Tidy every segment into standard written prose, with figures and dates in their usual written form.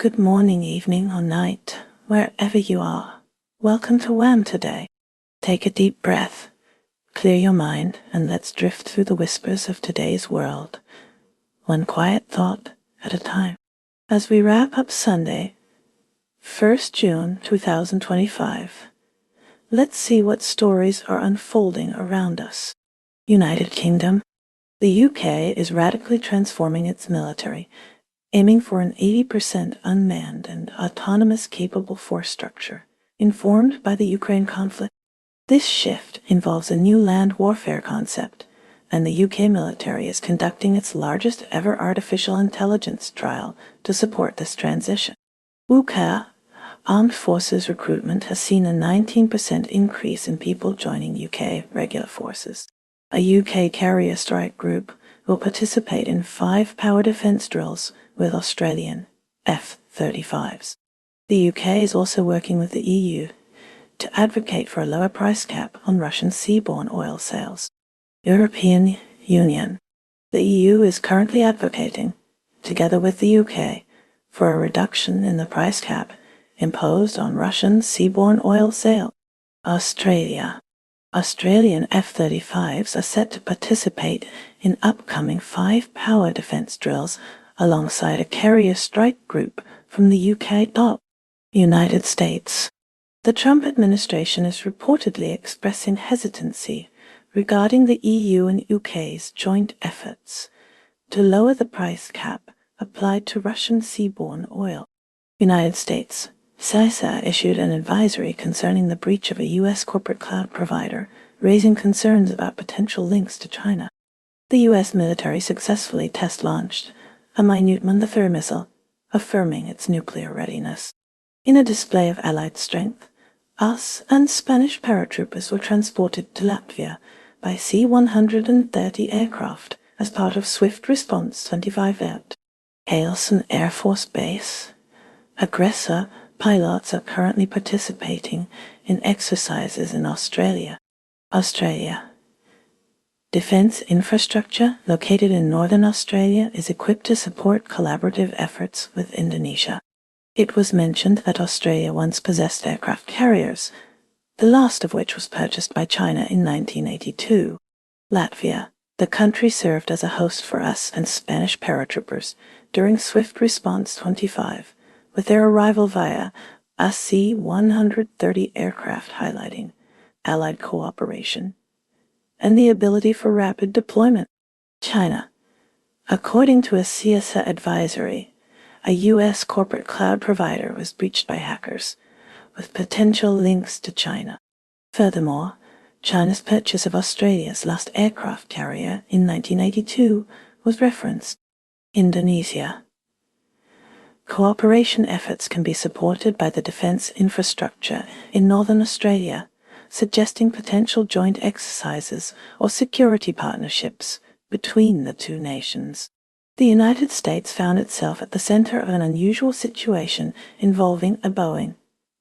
Good morning, evening, or night, wherever you are. Welcome to WHAM today. Take a deep breath, clear your mind, and let's drift through the whispers of today's world, one quiet thought at a time. As we wrap up Sunday, 1st June 2025, let's see what stories are unfolding around us. United Kingdom. The UK is radically transforming its military, aiming for an 80% unmanned and autonomous capable force structure, informed by the Ukraine conflict. This shift involves a new land warfare concept, and the UK military is conducting its largest ever artificial intelligence trial to support this transition. UK Armed Forces recruitment has seen a 19% increase in people joining UK regular forces. A UK carrier strike group will participate in 5 power defence drills with Australian F-35s. The UK is also working with the EU to advocate for a lower price cap on Russian seaborne oil sales. European Union. The EU is currently advocating, together with the UK, for a reduction in the price cap imposed on Russian seaborne oil sales. Australia. Australian F-35s are set to participate in upcoming 5 power defence drills alongside a carrier strike group from the UK. United States. The Trump administration is reportedly expressing hesitancy regarding the EU and UK's joint efforts to lower the price cap applied to Russian seaborne oil. United States. CISA issued an advisory concerning the breach of a US corporate cloud provider, raising concerns about potential links to China. The US military successfully test-launched a minute Maneuver missile, affirming its nuclear readiness. In a display of Allied strength, US and Spanish paratroopers were transported to Latvia by C-130 aircraft as part of Swift Response 25 at Eielson Air Force Base. Aggressor pilots are currently participating in exercises in Australia. Defence infrastructure located in northern Australia is equipped to support collaborative efforts with Indonesia. It was mentioned that Australia once possessed aircraft carriers, the last of which was purchased by China in 1982. Latvia. The country served as a host for US and Spanish paratroopers during Swift Response 25, with their arrival via a C-130 aircraft highlighting Allied cooperation and the ability for rapid deployment. China. According to a CISA advisory, a U.S. corporate cloud provider was breached by hackers, with potential links to China. Furthermore, China's purchase of Australia's last aircraft carrier in 1982 was referenced. Indonesia. Cooperation efforts can be supported by the defence infrastructure in northern Australia, suggesting potential joint exercises or security partnerships between the two nations. The United States found itself at the center of an unusual situation involving a Boeing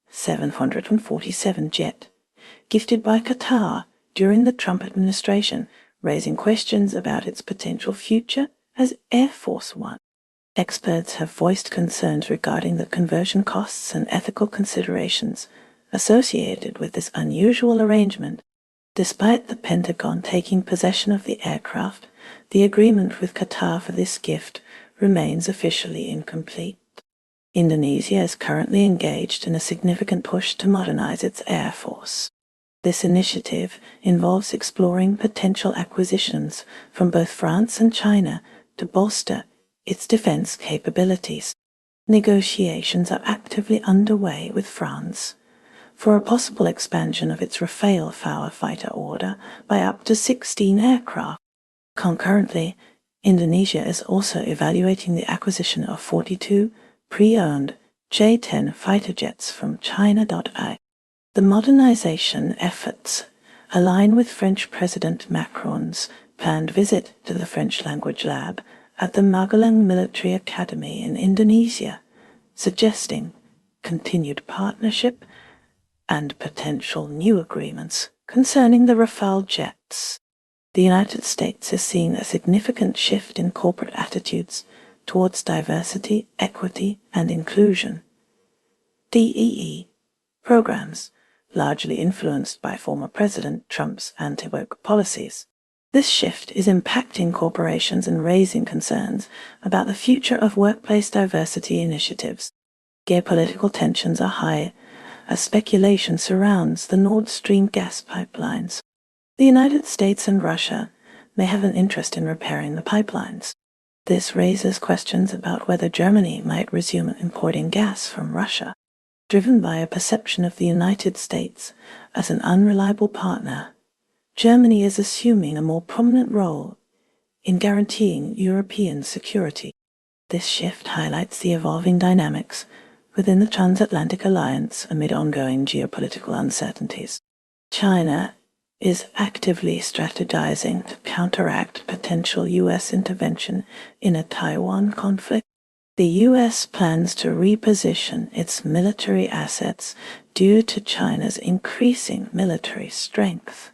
747 jet, gifted by Qatar during the Trump administration, raising questions about its potential future as Air Force One. Experts have voiced concerns regarding the conversion costs and ethical considerations associated with this unusual arrangement. Despite the Pentagon taking possession of the aircraft, the agreement with Qatar for this gift remains officially incomplete. Indonesia is currently engaged in a significant push to modernize its air force. This initiative involves exploring potential acquisitions from both France and China to bolster its defense capabilities. Negotiations are actively underway with France for a possible expansion of its Rafale fighter order by up to 16 aircraft. Concurrently, Indonesia is also evaluating the acquisition of 42 pre-owned J-10 fighter jets from China. The modernization efforts align with French President Macron's planned visit to the French language lab at the Magelang Military Academy in Indonesia, suggesting continued partnership and potential new agreements concerning the Rafale jets. The United States has seen a significant shift in corporate attitudes towards diversity, equity, and inclusion (DEE) programs, largely influenced by former President Trump's anti-woke policies. This shift is impacting corporations and raising concerns about the future of workplace diversity initiatives. Geopolitical tensions are high as speculation surrounds the Nord Stream gas pipelines. The United States and Russia may have an interest in repairing the pipelines. This raises questions about whether Germany might resume importing gas from Russia, driven by a perception of the United States as an unreliable partner. Germany is assuming a more prominent role in guaranteeing European security. This shift highlights the evolving dynamics within the transatlantic alliance amid ongoing geopolitical uncertainties. China is actively strategizing to counteract potential U.S. intervention in a Taiwan conflict. The U.S. plans to reposition its military assets due to China's increasing military strength.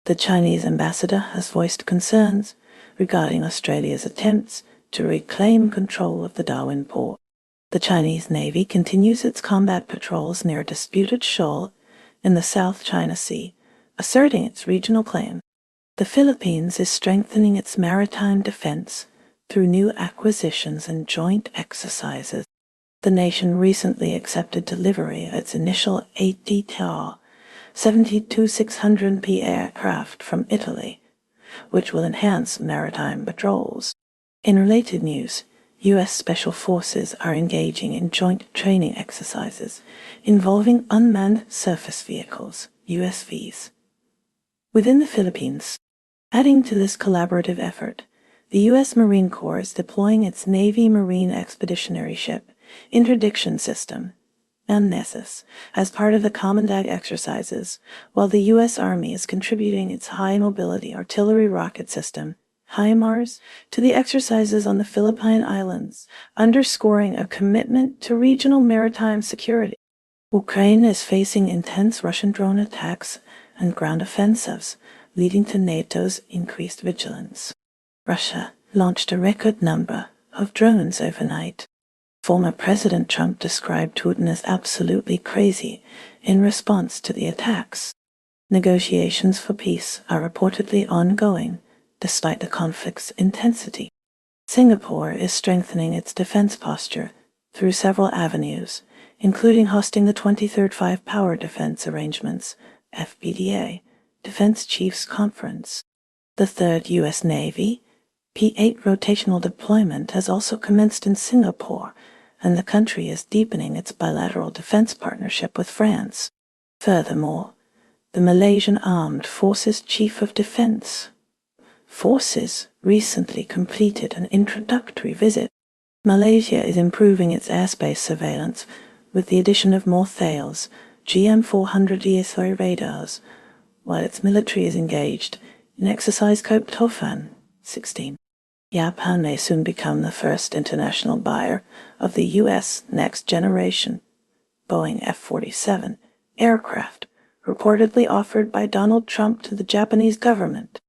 The Chinese ambassador has voiced concerns regarding Australia's attempts to reclaim control of the Darwin port. The Chinese Navy continues its combat patrols near a disputed shoal in the South China Sea, asserting its regional claim. The Philippines is strengthening its maritime defense through new acquisitions and joint exercises. The nation recently accepted delivery of its initial ATTR 72-600P aircraft from Italy, which will enhance maritime patrols. In related news, U.S. Special Forces are engaging in joint training exercises involving unmanned surface vehicles, USVs, within the Philippines. Adding to this collaborative effort, the U.S. Marine Corps is deploying its Navy Marine Expeditionary Ship Interdiction System, Unmanned, as part of the Commandant exercises, while the U.S. Army is contributing its high-mobility artillery rocket system, HIMARS, to the exercises on the Philippine Islands, underscoring a commitment to regional maritime security. Ukraine is facing intense Russian drone attacks and ground offensives, leading to NATO's increased vigilance. Russia launched a record number of drones overnight. Former President Trump described Putin as absolutely crazy in response to the attacks. Negotiations for peace are reportedly ongoing, despite the conflict's intensity. Singapore is strengthening its defense posture through several avenues, including hosting the 23rd Five Power Defense Arrangements, FPDA, Defense Chiefs Conference. The 3rd U.S. Navy P-8 rotational deployment has also commenced in Singapore, and the country is deepening its bilateral defense partnership with France. Furthermore, the Malaysian Armed Forces Chief of Defense Forces recently completed an introductory visit. Malaysia is improving its airspace surveillance with the addition of more Thales GM400 ESO radars, while its military is engaged in exercise Cope Tofan 16. Japan may soon become the first international buyer of the U.S. next-generation Boeing F-47 aircraft, reportedly offered by Donald Trump to the Japanese government.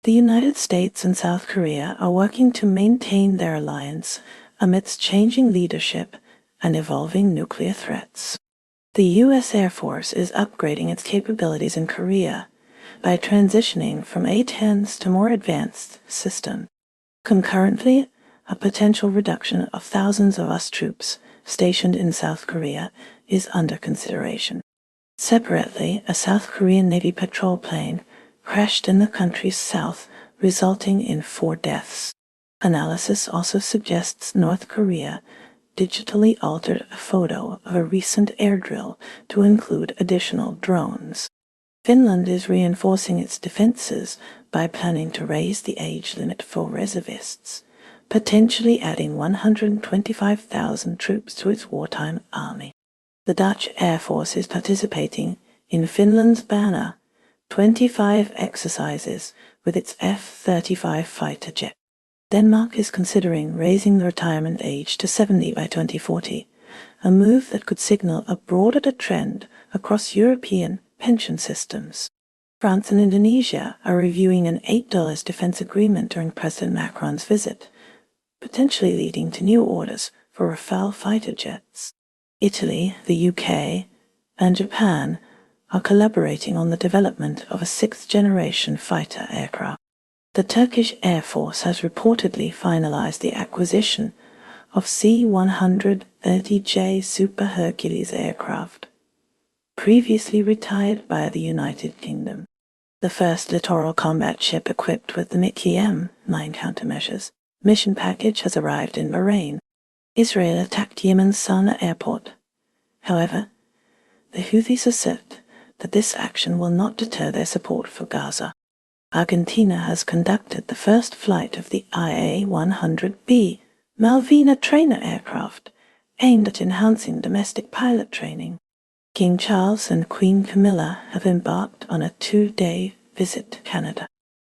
The United States and South Korea are working to maintain their alliance amidst changing leadership and evolving nuclear threats. The U.S. Air Force is upgrading its capabilities in Korea by transitioning from A-10s to more advanced systems. Concurrently, a potential reduction of thousands of U.S. troops stationed in South Korea is under consideration. Separately, a South Korean Navy patrol plane crashed in the country's south, resulting in 4 deaths. Analysis also suggests North Korea digitally altered a photo of a recent air drill to include additional drones. Finland is reinforcing its defenses by planning to raise the age limit for reservists, potentially adding 125,000 troops to its wartime army. The Dutch Air Force is participating in Finland's Banner 25 exercises with its F-35 fighter jet. Denmark is considering raising the retirement age to 70 by 2040, a move that could signal a broader trend across European pension systems. France and Indonesia are reviewing an $8 defense agreement during President Macron's visit, potentially leading to new orders for Rafale fighter jets. Italy, the UK, and Japan are collaborating on the development of a sixth-generation fighter aircraft. The Turkish Air Force has reportedly finalized the acquisition of C-130J Super Hercules aircraft, previously retired by the United Kingdom. The first littoral combat ship equipped with the MiG-9 countermeasures mission package has arrived in Bahrain. Israel attacked Yemen's Sana'a airport. However, the Houthis assert that this action will not deter their support for Gaza. Argentina has conducted the first flight of the IA-100B Malvina trainer aircraft, aimed at enhancing domestic pilot training. King Charles and Queen Camilla have embarked on a 2-day visit to Canada.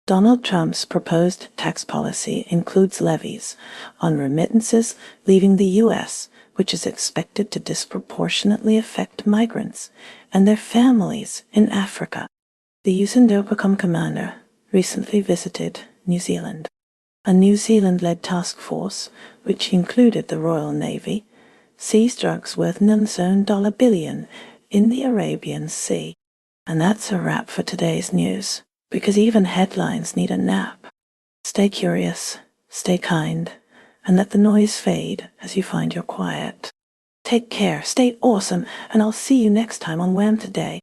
Donald Trump's proposed tax policy includes levies on remittances leaving the U.S., which is expected to disproportionately affect migrants and their families in Africa. The USINDOPACOM commander recently visited New Zealand. A New Zealand-led task force, which included the Royal Navy, seized drugs worth $9 billion in the Arabian Sea. And that's a wrap for today's news, because even headlines need a nap. Stay curious, stay kind, and let the noise fade as you find your quiet. Take care, stay awesome, and I'll see you next time on WHAM Today.